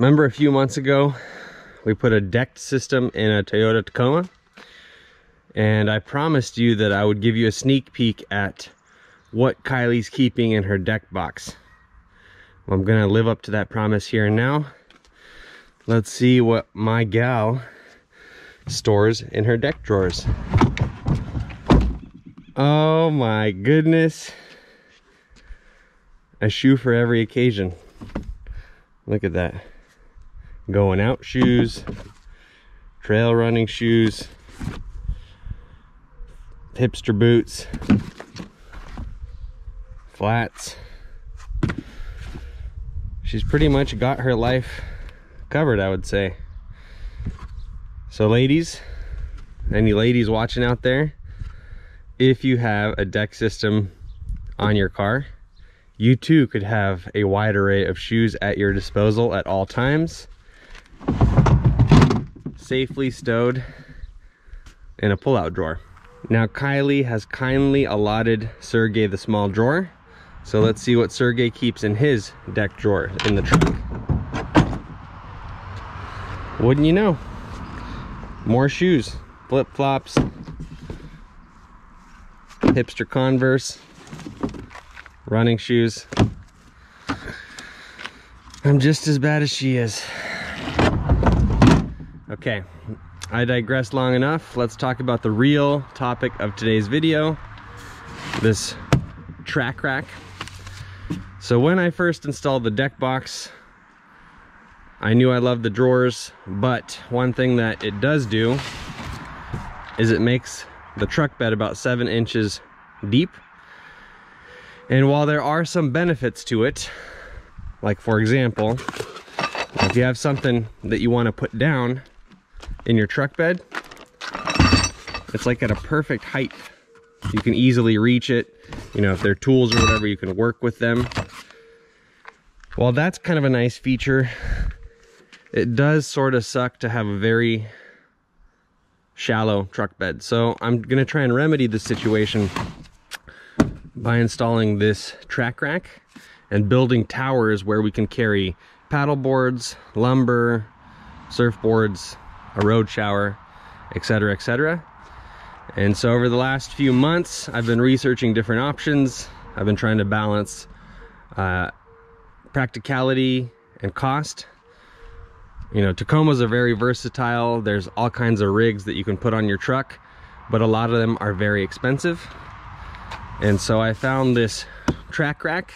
Remember a few months ago, we put a decked system in a Toyota Tacoma, and I promised you that I would give you a sneak peek at what Kiley's keeping in her deck box. Well, I'm gonna live up to that promise here and now. Let's see what my gal stores in her deck drawers. Oh my goodness. A shoe for every occasion. Look at that. Going out shoes, trail running shoes, hipster boots, flats. She's pretty much got her life covered, I would say. So ladies, any ladies watching out there, if you have a deck system on your car, you too could have a wide array of shoes at your disposal at all times, safely stowed in a pull-out drawer. Now Kiley has kindly allotted Sergey the small drawer, so let's see what Sergey keeps in his deck drawer in the trunk. Wouldn't you know? More shoes, flip-flops, hipster Converse, running shoes. I'm just as bad as she is. Okay, I digress long enough. Let's talk about the real topic of today's video, this TracRac. So when I first installed the deck box, I knew I loved the drawers, but one thing that it does do is it makes the truck bed about 7 inches deep. And while there are some benefits to it, like for example, if you have something that you want to put down in your truck bed, it's like at a perfect height. You can easily reach it. You know, if they're tools or whatever, you can work with them. Well, that's kind of a nice feature. It does sort of suck to have a very shallow truck bed. So I'm gonna try and remedy this situation by installing this TracRac and building towers where we can carry paddle boards, lumber, surfboards, a road shower, etc., etc. And so over the last few months, I've been researching different options. I've been trying to balance practicality and cost. You know, Tacomas are very versatile. There's all kinds of rigs that you can put on your truck, but a lot of them are very expensive. And so I found this TracRac.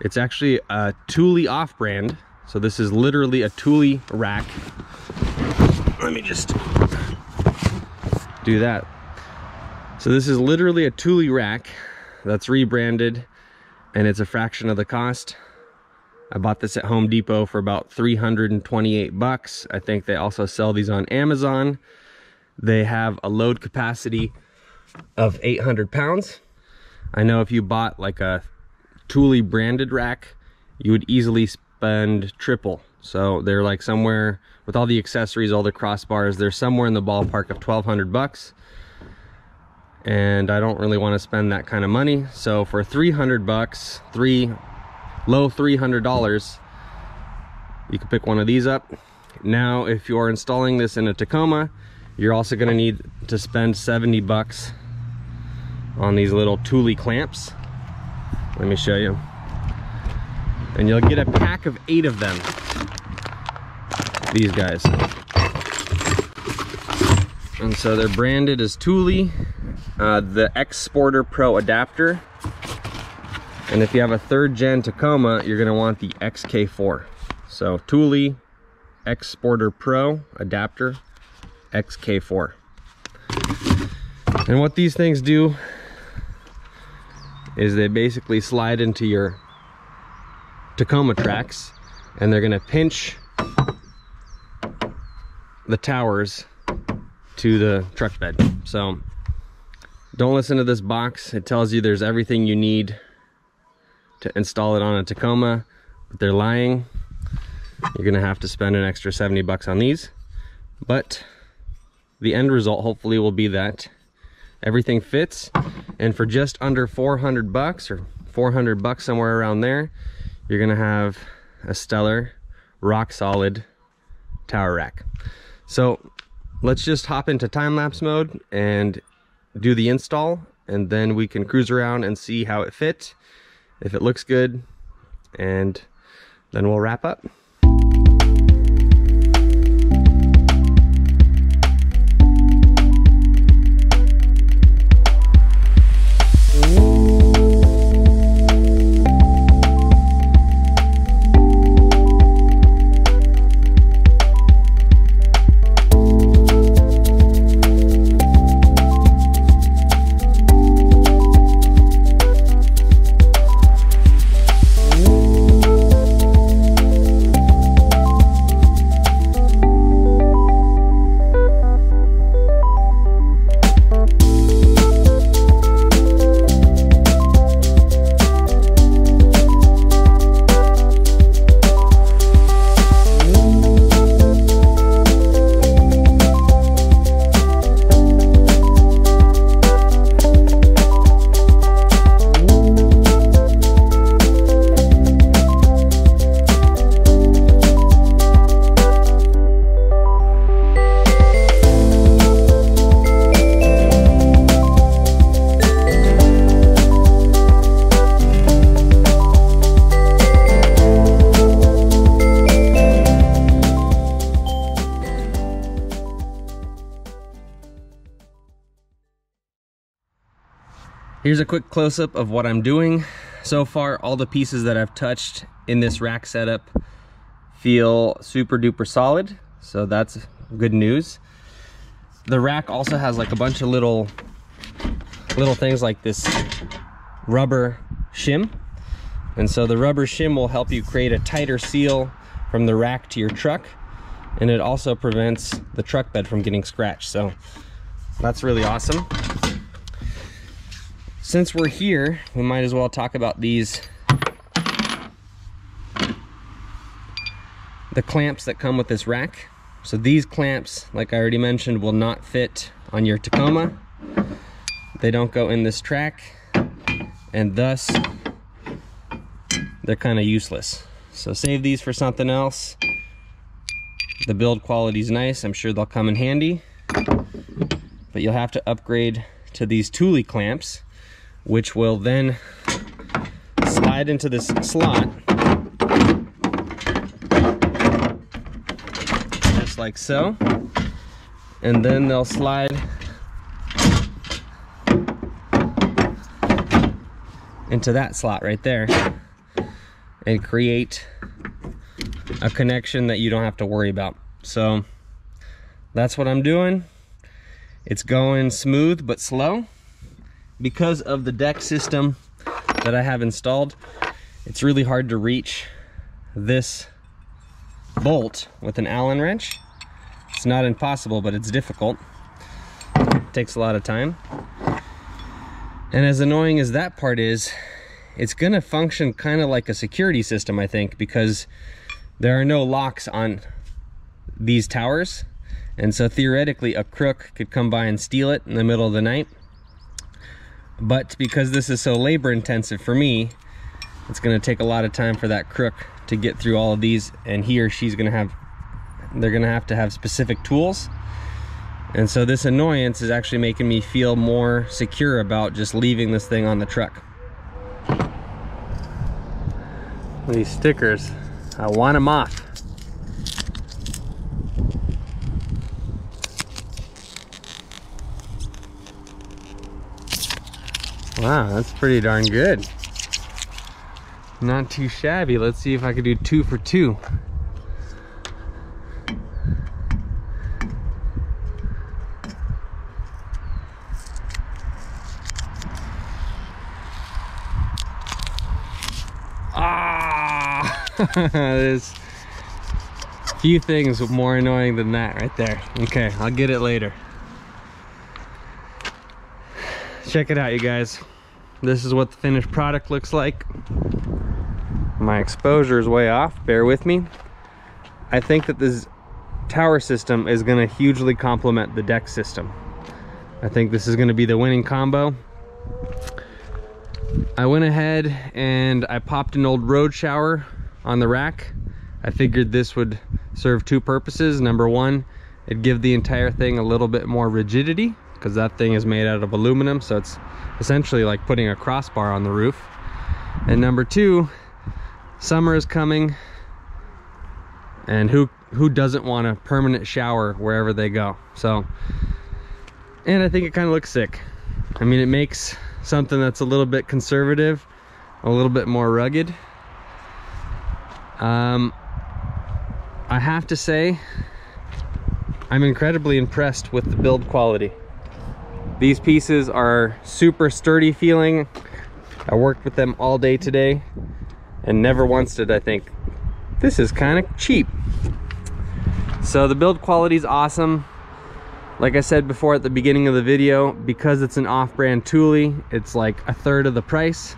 It's actually a Thule off-brand. So this is literally a Thule rack. Let me just do that. So this is literally a Thule rack that's rebranded, and it's a fraction of the cost. I bought this at Home Depot for about 328 bucks. I think they also sell these on Amazon. They have a load capacity of 800 pounds. I know if you bought like a Thule branded rack, you would easily spend triple. So they're like somewhere, with all the accessories, all the crossbars, they're somewhere in the ballpark of 1,200 bucks. And I don't really want to spend that kind of money. So for 300 bucks, low $300, you can pick one of these up. Now, if you're installing this in a Tacoma, you're also going to need to spend 70 bucks on these little Thule clamps. Let me show you. And you'll get a pack of 8 of them. These guys. And so they're branded as Thule, the X4 Pro adapter. And if you have a 3rd gen Tacoma, you're going to want the XK4. So Thule X4 Pro adapter, XK4. And what these things do is they basically slide into your Tacoma tracks, and they're going to pinch the towers to the truck bed. So don't listen to this box. It tells you there's everything you need to install it on a Tacoma, but they're lying. You're gonna have to spend an extra 70 bucks on these, but the end result hopefully will be that everything fits, and for just under 400 bucks or 400 bucks, somewhere around there, you're gonna have a stellar rock solid tower rack. So let's just hop into time-lapse mode and do the install, and then we can cruise around and see how it fit, if it looks good, and then we'll wrap up. Here's a quick close-up of what I'm doing. So far, all the pieces that I've touched in this rack setup feel super duper solid, so that's good news. The rack also has like a bunch of little things like this rubber shim, and so the rubber shim will help you create a tighter seal from the rack to your truck, and it also prevents the truck bed from getting scratched, so that's really awesome. Since we're here, we might as well talk about the clamps that come with this rack. So these clamps, like I already mentioned, will not fit on your Tacoma. They don't go in this track, and thus they're kind of useless. So save these for something else. The build quality is nice. I'm sure they'll come in handy, but you'll have to upgrade to these Thule clamps, which will then slide into this slot, just like so, and then they'll slide into that slot right there and create a connection that you don't have to worry about. So that's what I'm doing. It's going smooth but slow. Because of the deck system that I have installed, it's really hard to reach this bolt with an Allen wrench. It's not impossible, but it's difficult. It takes a lot of time. And as annoying as that part is, it's gonna function kind of like a security system, I think, because there are no locks on these towers. And so theoretically, a crook could come by and steal it in the middle of the night. But because this is so labor intensive for me, it's going to take a lot of time for that crook to get through all of these, and he or she's going to have to have specific tools. And so this annoyance is actually making me feel more secure about just leaving this thing on the truck. These stickers, I want them off. Wow, that's pretty darn good. Not too shabby. Let's see if I can do 2 for 2. Ah! There's a few things more annoying than that right there. Okay, I'll get it later. Check it out, you guys. This is what the finished product looks like. My exposure is way off, bear with me. I think that this tower system is going to hugely complement the deck system. I think this is going to be the winning combo. I went ahead and I popped an old road shower on the rack. I figured this would serve two purposes. Number one, it'd give the entire thing a little bit more rigidity, because that thing is made out of aluminum, so it's essentially like putting a crossbar on the roof. And number two, summer is coming, and who doesn't want a permanent shower wherever they go? So, and I think it kind of looks sick. I mean, it makes something that's a little bit conservative a little bit more rugged. I have to say, I'm incredibly impressed with the build quality. These pieces are super sturdy feeling. I worked with them all day today, and never once did I think, this is kind of cheap. So the build quality is awesome. Like I said before at the beginning of the video, because it's an off-brand Thule, it's like a third of the price.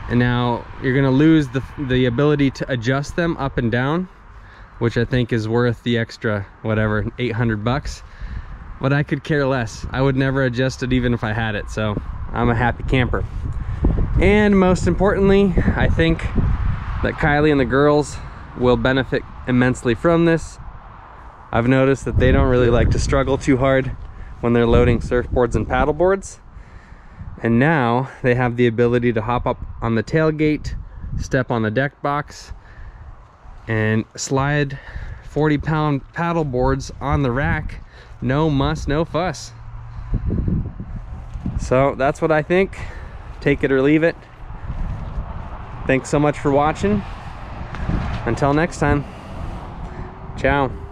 And now you're gonna lose the ability to adjust them up and down, which I think is worth the extra, whatever, 800 bucks. But I could care less. I would never adjust it even if I had it, so I'm a happy camper. And most importantly, I think that Kylie and the girls will benefit immensely from this. I've noticed that they don't really like to struggle too hard when they're loading surfboards and paddleboards. And now they have the ability to hop up on the tailgate, step on the deck box, and slide 40-pound paddle boards on the rack. No muss, no fuss. So that's what I think. Take it or leave it. Thanks so much for watching. Until next time. Ciao.